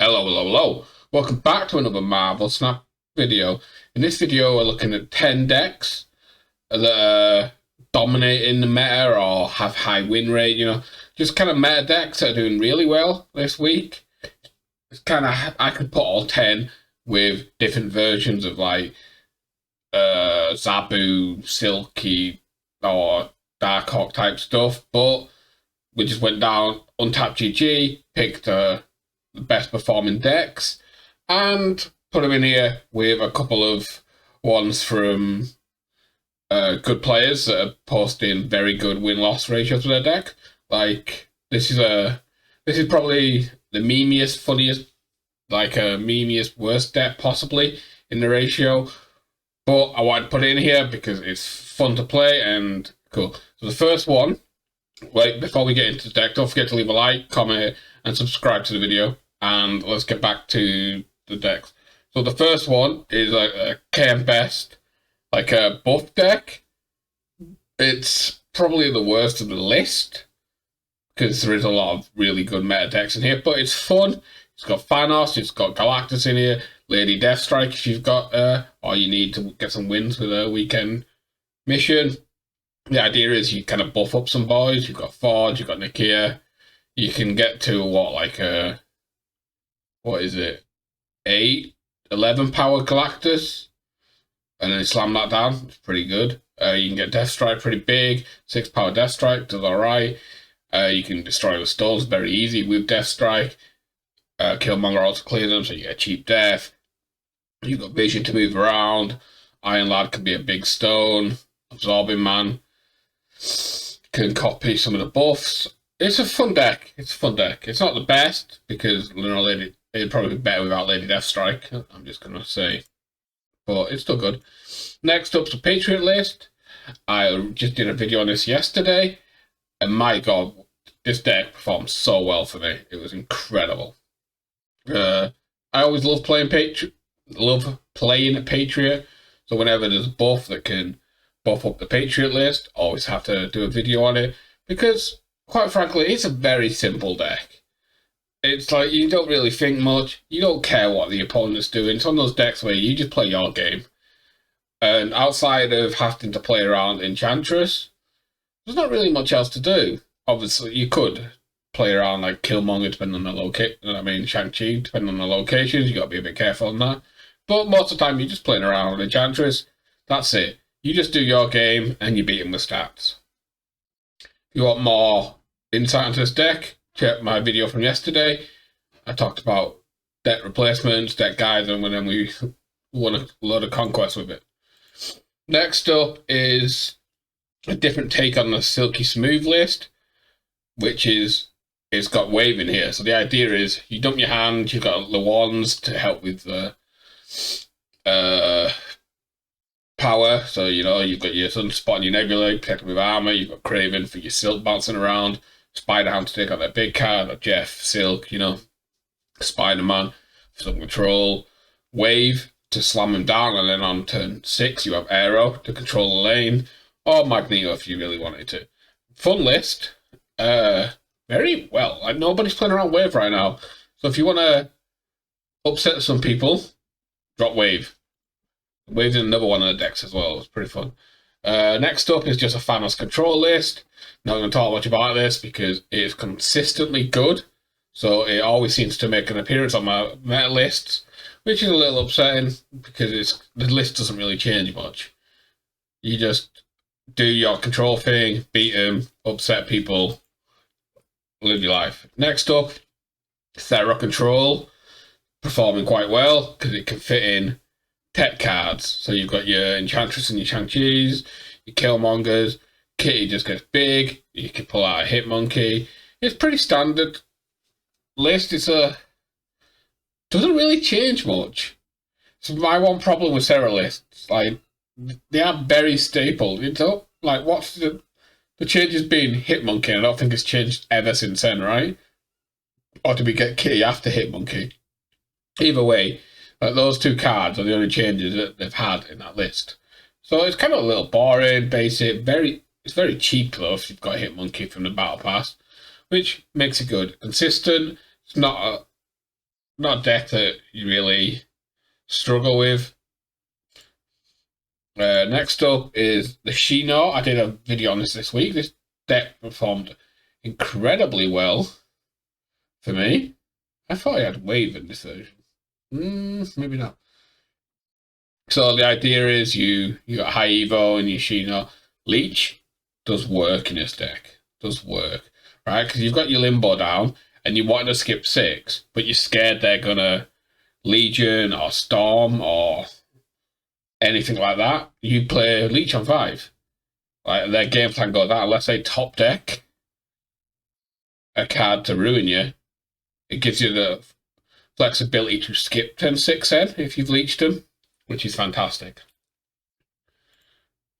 Hello, hello, hello. Welcome back to another Marvel Snap video. In this video, we're looking at 10 decks that are dominating the meta or have high win rate, just kind of meta decks that are doing really well this week. It's kind of, I could put all 10 with different versions of like Zabu, Silky, or Darkhawk type stuff, but we just went down, untapped GG, picked the best performing decks, and put them in here with a couple of ones from good players that are posting very good win-loss ratios for their deck. Like this is probably the memeiest, funniest, memeiest worst deck possibly in the ratio. But I wanted to put it in here because it's fun to play and cool. So the first one, wait, before we get into the deck, don't forget to leave a like, comment, and subscribe to the video. And let's get back to the decks. So the first one is a KM Best, like a buff deck. It's probably the worst of the list because there is a lot of really good meta decks in here, but it's fun. It's got Thanos, it's got Galactus in here, Lady Deathstrike if you've got or you need to get some wins with a weekend mission. The idea is you kind of buff up some boys. You've got Forge, you've got Nakia. You can get to what is it? 11 power Galactus, and then slam that down. It's pretty good. You can get Deathstrike pretty big. 6 power Deathstrike does alright. You can destroy the stones very easy with Deathstrike. Killmonger also clears them, so you get a cheap death. You've got Vision to move around. Iron Lad can be a big stone. Absorbing Man can copy some of the buffs. It's a fun deck. It's a fun deck. It's not the best because it'd probably be better without Lady Deathstrike, I'm just going to say. But it's still good. Next up's the Patriot list. I just did a video on this yesterday. And my god, this deck performed so well for me. It was incredible. I always love playing Patriot. So whenever there's a buff that can buff up the Patriot list, always have to do a video on it. Because, quite frankly, it's a very simple deck. It's like you don't really think much. You don't care what the opponent's doing. It's one of those decks where you just play your game. And outside of having to play around Enchantress, there's not really much else to do. Obviously, you could play around like Killmonger, depending on the location. Shang-Chi, depending on the locations. You got to be a bit careful on that. But most of the time, you're just playing around with Enchantress. That's it. You just do your game and you beat him with stats. If you want more insight into this deck, check my video from yesterday. I talked about deck replacements, deck guides, and then we won a load of conquest with it. Next up is a different take on the Silky Smooth list, which is it's got wave in here. So the idea is you dump your hand, you've got the wands to help with the power. So you've got your Sunspot and your Nebula protected with armor. You've got Craven for your Silk bouncing around. Spider-Ham to take out that big card, or Jeff, Silk, Spider-Man for some control, Wave to slam him down, and then on turn 6 you have Arrow to control the lane, or Magneto if you really wanted to. Fun list. Very well. Like nobody's playing around Wave right now. So if you want to upset some people, drop Wave. Wave's in another one of the decks as well. It's pretty fun. Next up is just a Thanos control list. Not going to talk much about this because it's consistently good. So it always seems to make an appearance on my meta lists, which is a little upsetting because the list doesn't really change much. You just do your control thing, beat them, upset people, live your life. Next up, Thera control, performing quite well because it can fit in tech cards. So you've got your Enchantress and your Shang-Chi's, your Killmongers. Kitty just gets big. You can pull out a Hitmonkey. It's pretty standard list. Doesn't really change much. So my one problem with Sarah lists, like they are very staple. Like what's the change has been Hitmonkey. I don't think it's changed ever since then, right? Or did we get Kitty after Hitmonkey? Either way, like those two cards are the only changes that they've had in that list. So it's kind of a little boring, basic, it's very cheap though if you've got Hitmonkey from the Battle Pass, which makes it good. Consistent, it's not not a deck that you really struggle with. Next up is the Shino. I did a video on this week. This deck performed incredibly well for me. I thought I had Wave in this version. Maybe not. So the idea is you got High Evo and your Shino. Leech does work in this deck. Does work. Right? Because you've got your Limbo down and you want to skip 6, but you're scared they're gonna Legion or Storm or anything like that. You play Leech on 5. Like their game plan goes out unless they top deck a card to ruin you. It gives you the flexibility to skip turn 6 then if you've leeched them, which is fantastic.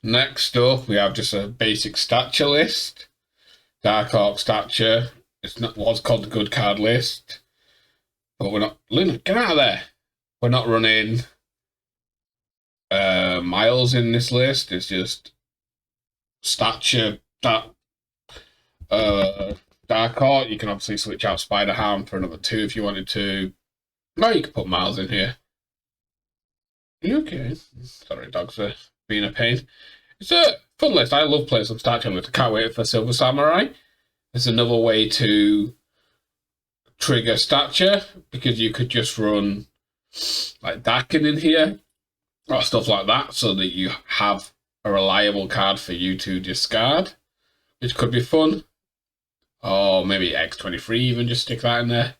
Next up, we have just a basic stature list. Dark Orc stature. It's not what's called the good card list. But we're not... Lynn, get out of there! We're not running Miles in this list. It's just stature, Dark Orc. You can obviously switch out Spider-Ham for another 2 if you wanted to. No, you can put Miles in here. Okay. Sorry, dogs are being a pain. It's a fun list. I love playing some stature lists. I can't wait for Silver Samurai. There's another way to trigger stature because you could just run like Dakin in here or stuff like that so that you have a reliable card for you to discard, which could be fun. Or maybe X23 even, just stick that in there.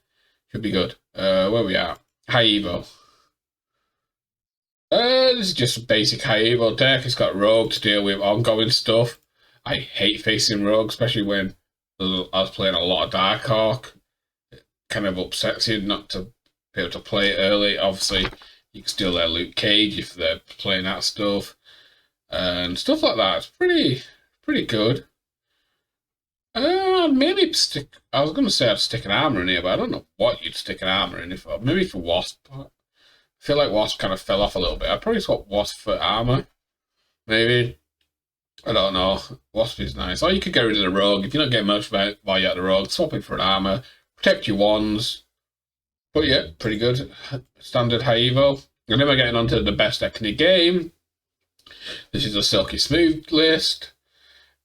Should be good. Where we are? High Evo. This is just a basic High Evo deck. It's got Rogue to deal with ongoing stuff. I hate facing Rogue, especially when I was playing a lot of Dark Orc. It kind of upsets you not to be able to play it early. Obviously, you can still let Luke Cage if they're playing that stuff. And stuff like that. It's pretty good. Maybe stick... I was going to say I'd stick an armor in here, but I don't know what you'd stick an armor in. Maybe for Wasp. I feel like Wasp kind of fell off a little bit. I'd probably swap Wasp for armor. Maybe. I don't know. Wasp is nice. Or you could get rid of the Rogue. If you're not getting much value out of the Rogue, swap it for an armor. Protect your wands. But yeah, pretty good. Standard High Evo. And then we're getting onto the best deck in the game. This is a Silky Smooth list.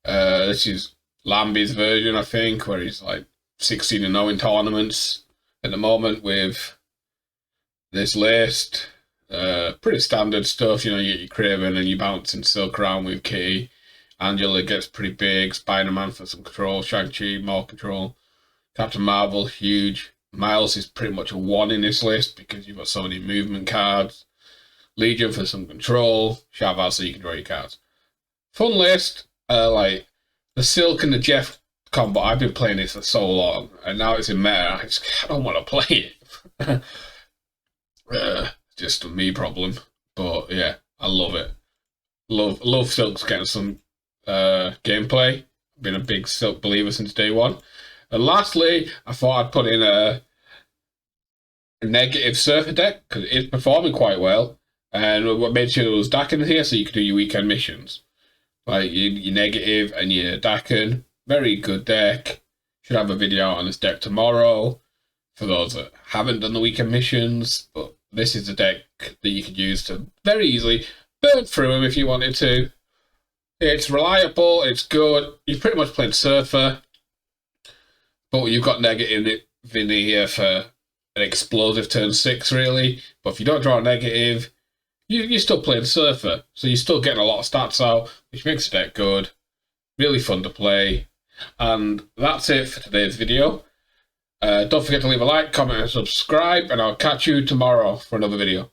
This is Lambie's version, I think, where he's like 16-0 in tournaments at the moment with this list. Pretty standard stuff, you know, you get your Craven and you bounce and Silk around with Kitty. Angela gets pretty big, Spider-Man for some control, Shang-Chi, more control. Captain Marvel, huge. Miles is pretty much a 1 in this list because you've got so many movement cards. Legion for some control. Shavaz so you can draw your cards. Fun list. Like the Silk and the Jeff combo. I've been playing this for so long, and now it's in meta. I don't want to play it. Just a me problem. But yeah, I love it. Love Silk's getting some gameplay. Been a big Silk believer since day one. And lastly, I thought I'd put in a negative Surfer deck because it's performing quite well. And what made sure there was Dakin here so you could do your weekend missions. Like your negative and your Dakin. Very good deck. Should have a video on this deck tomorrow for those that haven't done the weekend missions. But this is a deck that you could use to very easily burn through them if you wanted to. It's reliable, it's good. You've pretty much played Surfer. But you've got negative in here for an explosive turn 6, really. But if you don't draw a negative, you're still playing Surfer. So you're still getting a lot of stats out, which makes the deck good. Really fun to play. And that's it for today's video. Don't forget to leave a like, comment, and subscribe. And I'll catch you tomorrow for another video.